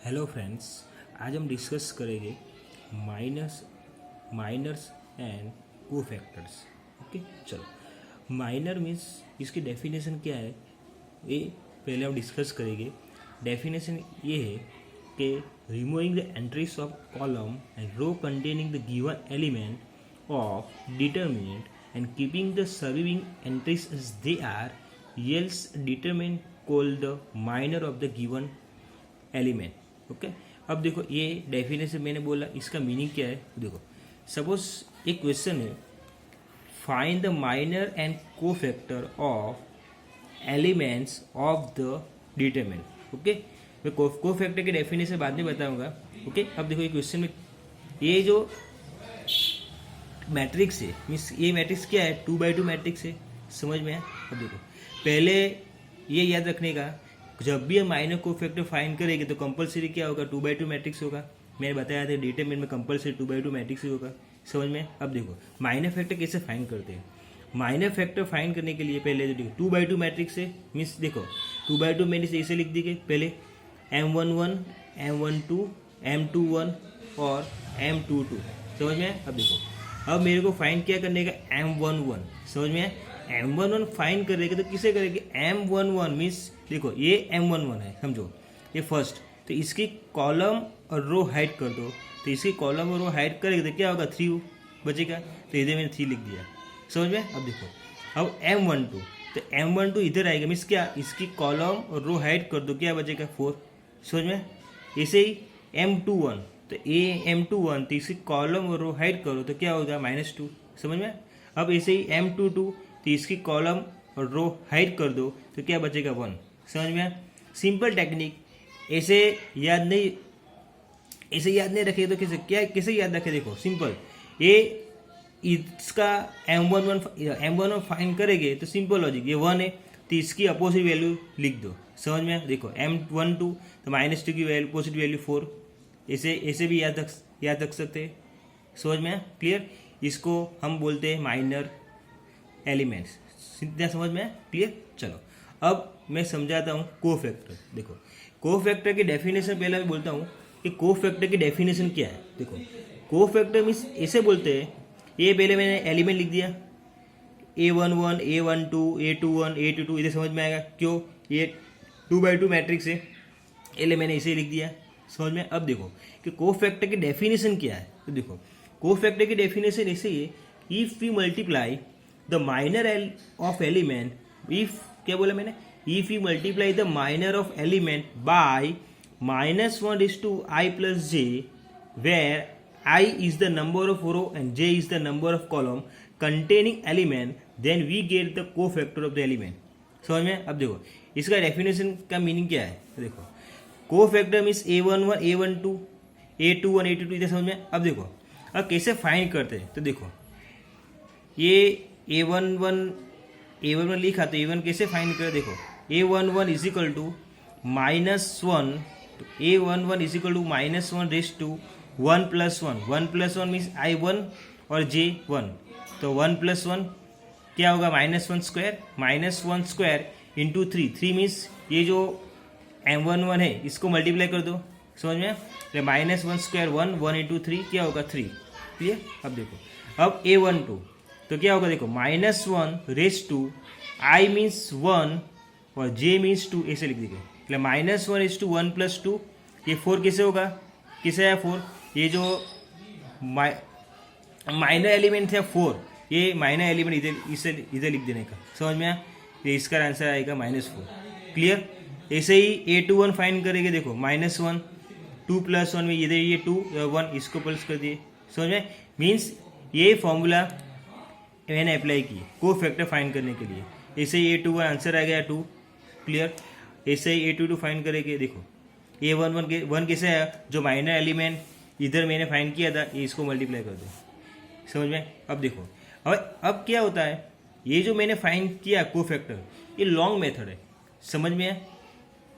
Hello friends, आज हम discuss करेंगे माइनर्स एंड को फैक्टर्स। ओके, चलो। माइनर मीन्स इसकी डेफिनेशन क्या है ये पहले हम डिस्कस करेंगे। डेफिनेशन ये है कि removing the entries of column and row containing the given element of determinant and keeping the serving entries as they are yields determinant called the minor of the given element. Okay, अब देखो ये definition मैंने बोला, इसका meaning क्या है। देखो, suppose एक क्वेश्चन है, फाइंड द माइनर एंड को factor of elements of the determinant. Okay, मैं को फैक्टर की डेफिनेशन बाद में बताऊंगा। ओके, अब देखो ये क्वेश्चन में ये जो मैट्रिक्स है, मीन्स ये मैट्रिक्स क्या है, 2x2 मैट्रिक्स है। समझ में है? अब देखो, पहले ये याद रखने का, जब भी हम माइनर को फैक्टर फाइंड करेंगे तो कंपलसरी क्या होगा, 2x2 मैट्रिक्स होगा। मैंने बताया था डिटरमिनेंट में कंपलसरी 2x2 मैट्रिक्स ही होगा। समझ में? अब देखो माइनर फैक्टर कैसे फाइंड करते हैं। माइनर फैक्टर फाइंड करने के लिए पहले देखो 2x2 मैट्रिक्स है, मीन्स देखो 2x2 मैंने इसे लिख दी गई पहले M11, M12, M21 और M22। समझ में? अब देखो, अब मेरे को फाइंड क्या करने का, M11। समझ में? M11 फाइंड करेंगे तो किसे करेंगे, M11 मीन्स देखो ये M11 है, समझो ये फर्स्ट, तो इसकी कॉलम और रो हाइड कर दो। तो इसकी कॉलम और रो हाइड करेंगे तो क्या होगा, 3 बचेगा। तो इधर मैंने 3 लिख दिया। समझ में? अब देखो, अब M12, तो M12 इधर आएगा, मीन्स क्या, इसकी कॉलम और रो हाइड कर दो, क्या बचेगा, 4। समझ में? ऐसे ही M21, तो ये M21, तो इसकी कॉलम और रो हाइड करो तो क्या होगा, -2। समझ में? अब ऐसे ही M22, तो इसकी कॉलम और रो हाइड कर दो तो क्या बचेगा, 1। समझ में? सिंपल टेक्निक, ऐसे याद नहीं रखे तो कैसे याद रखे। देखो सिंपल, ये इसका M11 फाइंड करेंगे तो सिंपल लॉजिक, ये 1 है तो इसकी अपोजिट वैल्यू लिख दो। समझ में? देखो M12 तो -2 की वैल्यू अपोजिट वैल्यू 4, ऐसे भी याद रख सकते हैं। समझ में? क्लियर? इसको हम बोलते हैं माइनर एलिमेंट्स। सीधा समझ में? क्लियर? चलो, अब मैं समझाता हूँ को फैक्टर। देखो, को फैक्टर की डेफिनेशन पहले मैं बोलता हूँ कि को फैक्टर की डेफिनेशन क्या है। देखो, को फैक्टर मीन्स ऐसे बोलते हैं, ये पहले मैंने एलिमेंट लिख दिया A11, A12, A21, A22, इधर समझ में आएगा क्यों, ये 2x2 मैट्रिक्स है, पहले मैंने इसे लिख दिया। समझ में? अब देखो कि को फैक्टर की डेफिनेशन क्या है। तो देखो, को फैक्टर की डेफिनेशन ऐसे ही है, if we multiply the minor of element, if क्या बोला मैंने, if you multiply the minor of element by -1:i + j, where I is the number of row and j is the number of column containing element, then we get the cofactor of the element। समझ में? अब देखो इसका definition का meaning क्या है। देखो, cofactor means A11, A12, A21, A22, इधर समझ में? अब देखो, अब कैसे फाइंड करते हैं। तो देखो, ये A11 लिखा तो A1 कैसे फाइंड कर। देखो, A11 इज इक्वल टू -1, तो A11 is equal to -1 + 1 + 1 means I1 और J1, तो 1 + 1 क्या होगा, -1² इंटू 3 मीन्स ये जो M11 है इसको मल्टीप्लाई कर दो। समझ में? तो -1² 1 इंटू 3 क्या होगा, 3। क्लियर? अब देखो, अब A12 तो क्या होगा, देखो -1 I मीन्स 1 और J मीन्स 2, ऐसे लिख देंगे। मतलब -1 + 2, ये 4 कैसे होगा, किसे है 4, ये जो माइनर एलिमेंट है 4, ये माइनर एलिमेंट इधर लिख देने का। समझ में? ये इसका आंसर आएगा -4। क्लियर? ऐसे ही A21 फाइंड करेंगे। देखो -1 2 + 1 में इधर ये 2 1 इसको प्लस कर दिए। समझ में? मीन्स ये फॉर्मूला मैंने अप्लाई की को फैक्टर फाइंड करने के लिए। ऐसे ही A21 आंसर आ गया 2। क्लियर? ऐसे ही A22 फाइंड करेंगे। देखो A11 कैसे आया, जो माइनर एलिमेंट इधर मैंने फाइंड किया था इसको मल्टीप्लाई कर दो। समझ में? अब देखो, अब क्या होता है, ये जो मैंने फाइंड किया को फैक्टर, ये लॉन्ग मेथड है। समझ में है?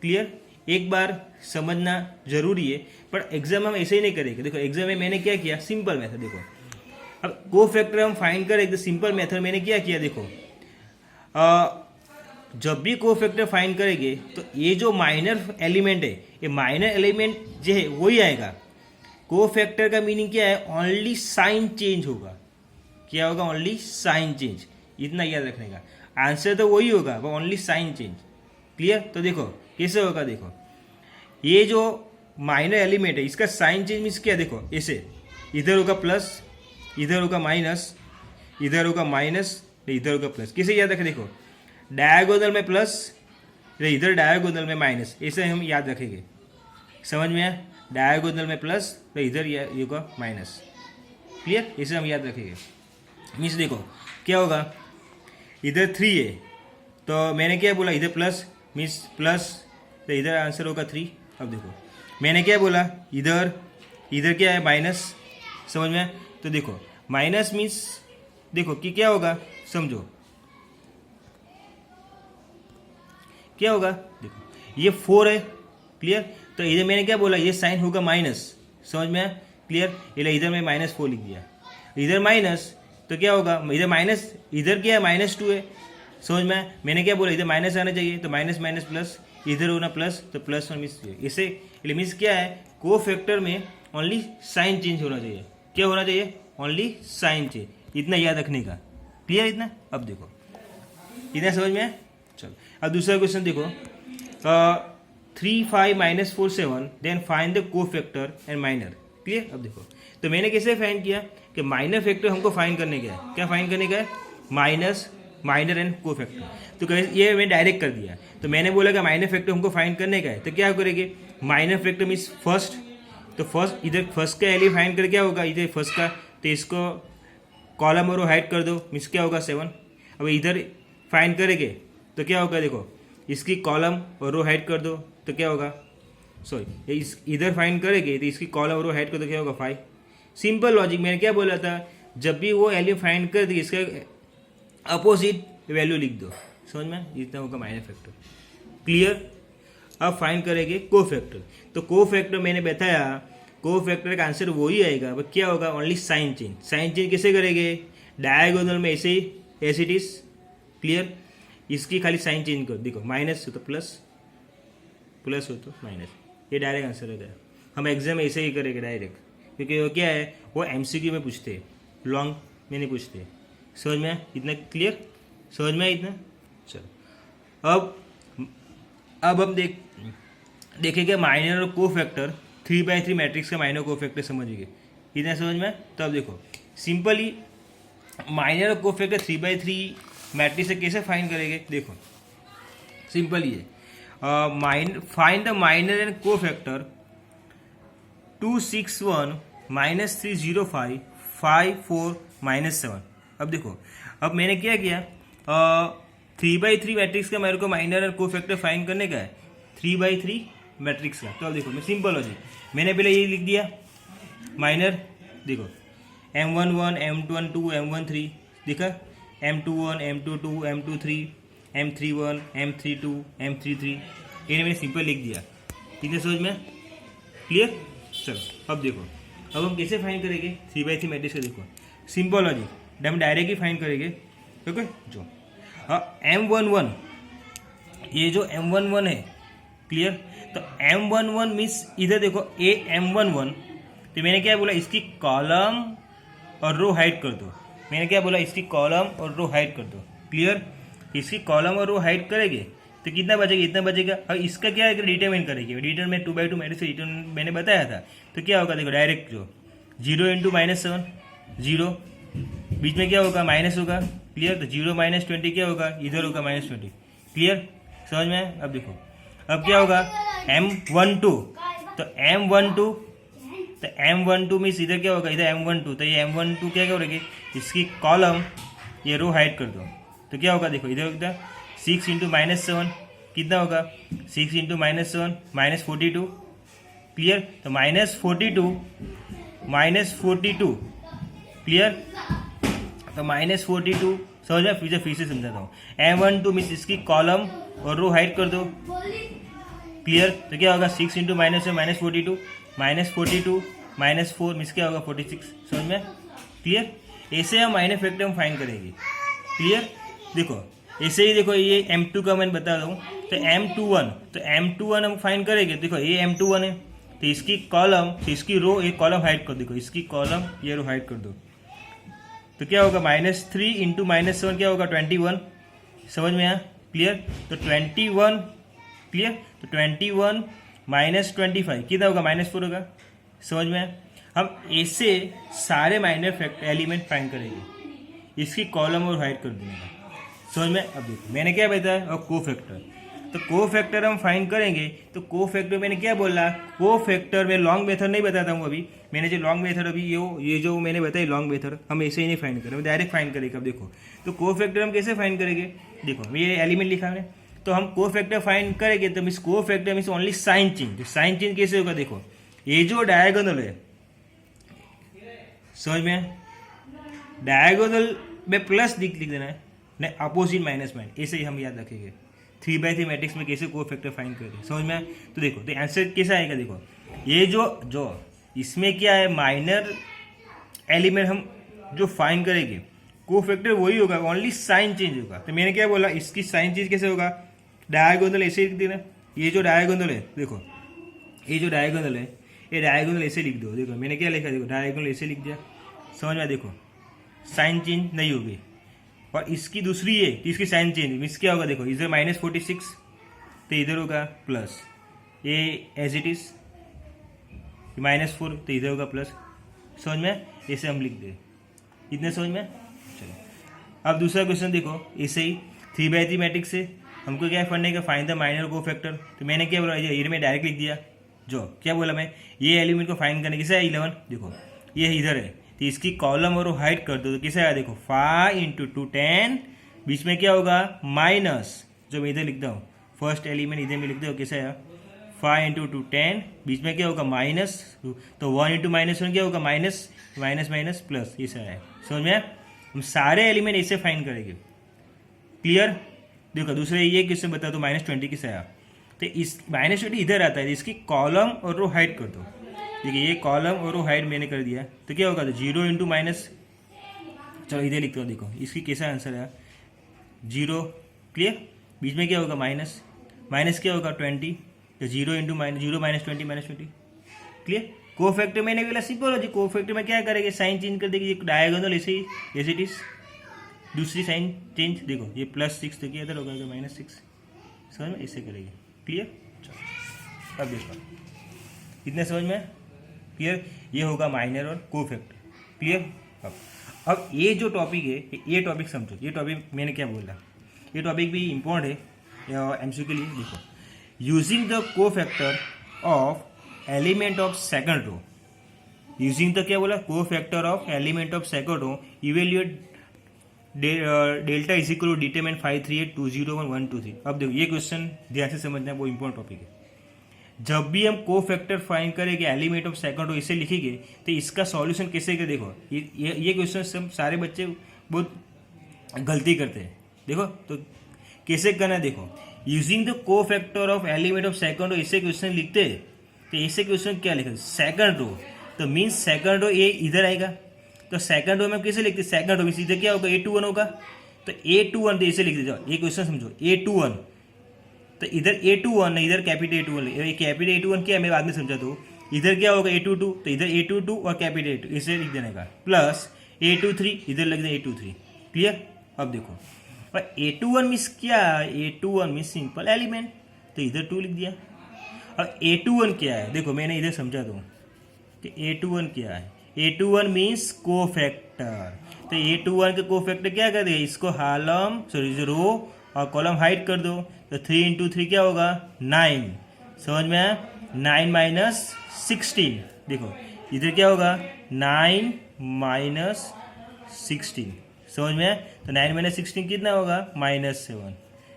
क्लियर? एक बार समझना जरूरी है, पर एग्जाम हम ऐसे ही नहीं करेंगे। देखो एग्जाम में मैंने क्या किया, सिंपल मेथड। देखो, अब को फैक्टर हम फाइंड करें तो सिंपल मेथड मैंने क्या किया। देखो जब भी को फैक्टर फाइंड करेंगे तो ये जो माइनर एलिमेंट है, ये माइनर एलिमेंट जो है वही आएगा। को फैक्टर का मीनिंग क्या है? ओनली साइन चेंज होगा। क्या होगा? Only sign change. इतना याद रखने का। आंसर तो वही होगा, वो ओनली साइन चेंज। क्लियर? तो देखो कैसे होगा, देखो ये जो माइनर एलिमेंट है इसका साइन चेंज मीन्स क्या? देखो ऐसे, इधर होगा प्लस, इधर होगा माइनस, इधर होगा माइनस, इधर होगा प्लस। कैसे याद रखें? देखो डायगोनल में प्लस, इधर डायगोनल में माइनस, ऐसे हम याद रखेंगे। समझ में आया? डायगोनल में प्लस तो इधर ये होगा माइनस। क्लियर? इसे हम याद रखेंगे। मीन्स देखो क्या होगा, इधर 3 है तो मैंने क्या बोला, इधर प्लस मीन्स प्लस, तो इधर आंसर होगा 3। अब देखो मैंने क्या बोला, इधर क्या है? माइनस। समझ में? तो देखो माइनस मीन्स देखो कि क्या होगा, समझो क्या होगा। देखो ये 4 है। क्लियर? तो इधर मैंने क्या बोला, ये साइन होगा माइनस। समझ में आया? क्लियर? इधर मैं -4 लिख दिया, इधर माइनस तो क्या होगा, इधर माइनस, इधर क्या है -2 है। समझ में आया? मैंने क्या बोला, इधर माइनस आना चाहिए तो माइनस माइनस प्लस, इधर होना प्लस तो प्लस और मिस। इसे मीन्स क्या है, को फैक्टर में ओनली साइन चेंज होना चाहिए। क्या होना चाहिए? Only sign change. इतना याद रखने का। क्लियर? इतना अब देखो इतना समझ में आया? चलो अब दूसरा क्वेश्चन देखो, 3, 5, -4, 7 देन फाइंड द को फैक्टर एंड माइनर। क्लियर? अब देखो तो मैंने कैसे फाइंड किया कि माइनर फैक्टर हमको फाइंड करने का है। क्या फाइंड करने का है? माइनस, माइनर एंड को फैक्टर। तो ये मैंने डायरेक्ट कर दिया। तो मैंने बोला कि माइनर फैक्टर हमको फाइंड करने का है, तो क्या करेंगे, माइनर फैक्टर मीन्स फर्स्ट, तो फर्स्ट इधर फर्स्ट का एलिमेंट फाइंड कर क्या होगा, इधर फर्स्ट का, तो इसको कॉलम और हाइड कर दो मीन्स क्या होगा 7। अब इधर फाइंड करेंगे तो क्या होगा, देखो इसकी कॉलम और रो हाइड कर दो तो क्या होगा, सॉरी इस इधर फाइंड करेंगे तो इसकी कॉलम और रो हाइड कर दो क्या होगा 5। Simple logic. मैंने क्या बोला था, जब भी वो एलिमेंट फाइंड कर दी इसका अपोजिट वैल्यू लिख दो। समझ में? इतना होगा माइनर फैक्टर। क्लियर? अब फाइंड करेंगे को फैक्टर। तो को फैक्टर मैंने बताया, को फैक्टर का आंसर वही आएगा, बट क्या होगा, only sign change. Sign change कैसे करेंगे, डायगोनल में ऐसे ही एज इट इज। क्लियर? इसकी खाली साइन चेंज कर, देखो माइनस हो तो प्लस, प्लस हो तो माइनस, ये डायरेक्ट आंसर है। हम एग्जाम में ऐसे ही करेंगे डायरेक्ट, क्योंकि वो क्या है, वो एमसीक्यू में पूछते हैं, लॉन्ग में नहीं पूछते। समझ में? इतना क्लियर? समझ में? इतना चलो अब हम देखेंगे माइनर और को फैक्टर 3/3 मैट्रिक्स का माइनर को फैक्टर समझिए। इतना समझ में? तो अब देखो सिंपली माइनर और को फैक्टर 3/3 मैट्रिक्स से कैसे फाइंड करेंगे, देखो सिंपल ये फाइंड द माइनर एंड को फैक्टर 261 -305 54 -7। अब देखो अब मैंने क्या किया, 3/3 मैट्रिक्स का मेरे को माइनर और को फैक्टर फाइंड करने का है, 3/3 मैट्रिक्स का। तो अब देखो मैं सिंपल लॉजिक, मैंने पहले ये लिख दिया माइनर, देखो M11 M12 M13 दिखा, M21 M22 M23 M31 M32 M33, ये मैंने सिंपल लिख दिया। इतने समझ में? क्लियर? चलो अब देखो अब हम कैसे फाइंड करेंगे 3/3 मैट्रिक्स का। देखो सिंपल लॉजिक, हम डायरेक्ट ही फाइंड करेंगे। ओके जो M11, ये जो M11 है, क्लियर? तो M11 मीन्स इधर देखो ए M11, तो मैंने क्या बोला, इसकी कॉलम और रो हाइड कर दो। मैंने क्या बोला, इसकी कॉलम और रो हाइड कर दो। क्लियर? इसकी कॉलम और रो हाइड करेंगे तो कितना बचेगा, इतना बचेगा। और इसका क्या है, डिटरमिन करेंगे। डिटरमिन 2/2 मैट्रिक्स से डिटरमिन मैंने बताया था, तो क्या होगा, देखो डायरेक्ट जो 0 × -7 0, बीच में क्या होगा, माइनस होगा। क्लियर? तो 0 - 20 क्या होगा, इधर होगा -20। क्लियर? समझ में? अब देखो अब क्या होगा, M12, तो M12 मीन्स इधर क्या होगा, इधर M12, तो ये M12 क्या करेंगे, इसकी कॉलम ये रो हाइड कर दो तो क्या होगा, देखो इधर होगा 6 × -7 कितना होगा, 6 × -7 -42। क्लियर? तो -42 क्लियर? तो -42 समझ में? फिर से समझाता हूँ। M12 मीन्स इसकी कॉलम और रो हाइड कर दो। क्लियर? तो क्या होगा, 6 × -7 -42 -42 -4 मीन्स क्या होगा 46। समझ में? क्लियर? ऐसे हम माइनर फैक्टर हम फाइंड करेंगे। क्लियर? देखो ऐसे ही देखो ये M2 का मैं बता दूँ तो M21 हम फाइंड करेंगे। देखो ये M21 है तो इसकी कॉलम तो इसकी रो एक कॉलम हाइड कर, देखो इसकी कॉलम ये रो हाइड कर दो तो क्या होगा -3 इंटू -7 क्या होगा 21। समझ में आया? क्लियर? तो 21 क्लियर, तो 21 -25 कितना होगा -4 होगा। समझ में आया? हम ऐसे सारे माइनर एलिमेंट फाइंड करेंगे, इसकी कॉलम और हाइड कर देंगे। समझ में? अब देखो मैंने क्या बताया, और कोफैक्टर, तो कोफैक्टर हम फाइंड करेंगे। तो कोफैक्टर मैंने क्या बोला, कोफैक्टर में लॉन्ग मेथड नहीं बताता हूँ अभी। मैंने जो लॉन्ग मेथड अभी ये जो मैंने बताई लॉन्ग मेथड हम ऐसे ही नहीं फाइंड करेंगे, डायरेक्ट फाइंड करेंगे। अब देखो तो कोफैक्टर हम कैसे फाइंड करेंगे, देखो ये एलिमेंट लिखा हमने, तो हम कोफैक्टर फाइंड करेंगे तो means cofactor means only sign change. Sign change कैसे होगा, देखो ये जो डायगोनल है, समझ में, डायगोनल में प्लस लिख देना है, नहीं अपोजिट माइनस माइनस, ऐसे ही हम याद रखेंगे। 3x3 मैट्रिक्स में कैसे कोफैक्टर फाइंड करें, समझ में आए? तो देखो तो आंसर कैसा आएगा, देखो ये जो इसमें क्या है माइनर एलिमेंट हम जो फाइंड करेंगे कोफैक्टर वही होगा, ओनली साइन चेंज होगा। तो मैंने क्या बोला, इसकी साइन चेंज कैसे होगा, डायगोनल ऐसे लिख देना। ये जो डायगोनल है, देखो ये जो डायगोनल है, ये डायगोनल ऐसे लिख दो। देखो मैंने क्या लिखा, देखो डायगोनल ऐसे लिख दिया। समझ में? देखो साइन चेंज नहीं होगी, और इसकी दूसरी है तो इसकी साइन चेंज मीन्स क्या होगा, देखो इधर -46 तो इधर होगा प्लस, ये एज इट इज -4 तो इधर होगा प्लस। समझ में? ऐसे हम लिख दे, इतने समझ में? चलो अब दूसरा क्वेश्चन देखो, ऐसे ही 3x3 मैट्रिक्स से हमको क्या फंडने का, फाइंड द माइनर कोफैक्टर। तो मैंने क्या बोला, ये मैं डायरेक्ट लिख दिया। जो क्या बोला मैं, ये एलिमेंट को फाइंड करने कैसे है 11, देखो ये इधर है तो इसकी कॉलम और हाइड कर दो तो कैसे आया, देखो 5 × 2 10, बीच में क्या होगा माइनस, जो मैं इधर लिखता हूँ फर्स्ट एलिमेंट इधर में लिखते हो, कैसे आया 5 × 2 10, बीच में क्या होगा माइनस, तो 1 × -1 क्या होगा माइनस माइनस माइनस प्लस, ऐसा है। समझ में? हम सारे एलिमेंट ऐसे फाइंड करेंगे। क्लियर? देखो दूसरे ये क्वेश्चन बता दो -20 किससे आया, तो इस -20 इधर आता है, इसकी कॉलम और रो हाइड कर दो। देखिए ये कॉलम और रो हाइड मैंने कर दिया तो क्या होगा, तो 0 × माइनस, चलो इधर लिखते हो, देखो इसकी कैसा आंसर है 0। क्लियर? बीच में क्या होगा माइनस, माइनस क्या होगा 20, तो 0 × -0 -20 क्लियर? कोफैक्टर मैंने बोला सिंपल हो जी, कोफैक्टर में क्या करेंगे, साइन चेंज कर देंगे, डायगोनल ऐसे ही एज इट इज, दूसरी साइन चेंज, देखो ये +6 तो क्या इधर होगा -6। समझ में? ऐसे करेंगे। क्लियर? चलो अब देखो इतने समझ में क्लियर, ये होगा माइनर और कोफैक्टर। क्लियर? अब ये जो टॉपिक है ये टॉपिक समझो, ये टॉपिक मैंने क्या बोला, ये टॉपिक भी इम्पोर्टेंट है एमसीक्यू के लिए। देखो using the cofactor of element of second row, using the क्या बोला, cofactor of element of second row, evaluate delta is equal to determinant 538 201 123। अब देखो ये क्वेश्चन ध्यान से समझना है, वो इम्पोर्टेंट टॉपिक है। जब भी हम कोफैक्टर फाइंड करेंगे एलिमेंट ऑफ सेकंड रो इसे लिखेंगे तो इसका सॉल्यूशन कैसे करें, देखो ये क्वेश्चन सब सारे बच्चे बहुत गलती करते हैं। देखो तो कैसे करना है, देखो using the cofactor of element of second row इसे क्वेश्चन लिखते हैं तो ऐसे क्वेश्चन क्या लिखे, सेकंड रो, तो मीन्स सेकंड रो ये इधर आएगा, तो सेकंड रो में कैसे लिखते, सेकंड रो मीन्स इधर क्या होगा A21 होगा, तो A21 तो इसे लिख दीजिए। ये क्वेश्चन समझो, A21 तो इधर A21 इधर कैपिटल A21, ये कैपिटल A21 क्या है मैं बाद में समझा दूँ, इधर क्या होगा A22 तो इधर A22 और कैपिटल A2 इसे लिख देने का, प्लस A23 इधर लिख दें A23। क्लियर? अब देखो और A21 मीन्स क्या, A21 मीन्स सिंपल एलिमेंट, तो इधर 2 लिख दिया। और A21 क्या है, देखो मैंने इधर समझा दूँ कि A21 क्या है, A21 मीन्स कोफैक्टर, तो A21 के कोफैक्टर क्या कर देगा, इसको हालम सॉरी रो और कॉलम हाइड कर दो, तो 3 × 3 क्या होगा 9। समझ में आया? 9 - 16, देखो इधर क्या होगा 9 - 16। समझ में आया? तो 9 - 16 कितना होगा -7।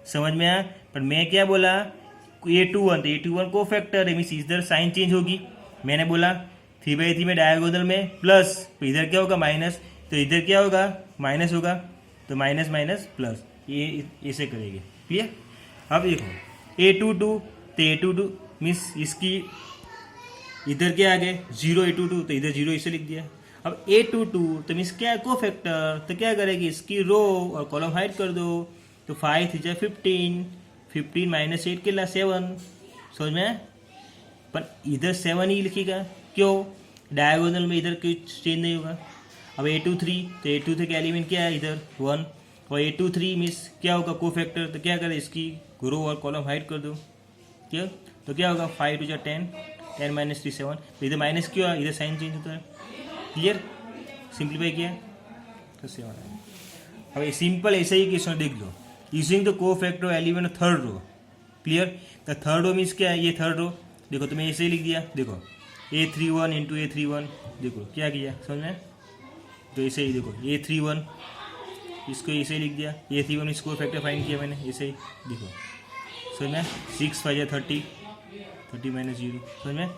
समझ में आया? पर मैं क्या बोला, A21 तो A21 कोफैक्टर है, मीन्स इधर साइन चेंज होगी। मैंने बोला 3/3 में डायगोनल में प्लस, तो इधर क्या होगा माइनस, तो इधर क्या होगा माइनस होगा, तो माइनस माइनस प्लस, ये ऐसे करेंगे। क्लियर? अब देखो A22 तो A22 मीन्स इसकी इधर क्या आ गए 0 A22 तो इधर 0 इसे लिख दिया। अब A22 तो मीन्स क्या है कोफैक्टर, तो क्या करेगी इसकी रो और कॉलम हाइड कर दो, तो 5 3 15, 15 माइनस 8 कितना 7, समझ में आया? पर इधर 7 ही लिखेगा, क्यों? डायगोनल में इधर कुछ चेंज नहीं होगा। अब 823, तो 823 का एलिमेंट क्या है इधर 1, और 823 मीन्स क्या होगा कोफैक्टर, तो क्या करें इसकी रो और कॉलम हाइड कर दो, क्या? तो क्या होगा 5 2 10, 10 माइनस 3 7, तो इधर माइनस क्यों है, इधर साइन चेंज होता है। क्लियर? सिंप्लीफाई किया तो 7 आया। अब सिंपल ऐसे ही क्वेश्चन देख लो, using the cofactor element of third row. Clear? The third row means क्या है, ये थर्ड रो देखो, तो मैं ऐसे ही लिख दिया, देखो A31 इंटू A31, देखो क्या किया समझ में? तो ऐसे ही देखो A31 इसको ऐसे ही लिख दिया, A31 इसको फैक्टर फाइंड किया मैंने ऐसे ही, देखो समझ में? 6 5 30, 30 माइनस 0, समझ में?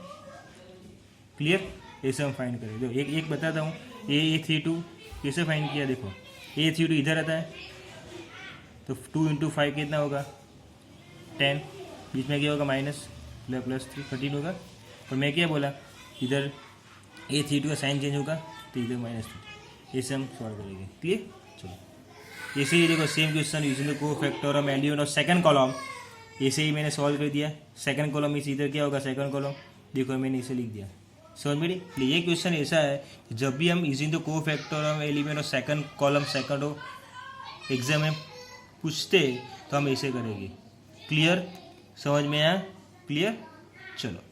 क्लियर? ऐसे हम फाइंड करें। देखो एक बताता हूँ, A32 कैसे फाइंड किया, देखो A32 इधर आता है, तो 2 इंटू 5 कितना होगा 10, बीच में क्या होगा माइनस, प्लस 3 13 होगा। और मैं क्या बोला, इधर A32 का साइन चेंज होगा तो इधर माइनस 3, ऐसे हम सॉल्व करेंगे। क्लियर? चलो ऐसे ही देखो same question using the cofactor element of second column, ऐसे ही मैंने सॉल्व कर दिया। सेकंड कॉलम इस इधर क्या होगा सेकंड कॉलम, देखो मैंने इसे लिख दिया, समझ में? ये क्वेश्चन ऐसा है कि जब भी हम using the cofactor element of second column second row exam में पूछते तो हम ऐसे करेंगे। क्लियर? समझ में आया? क्लियर? चलो।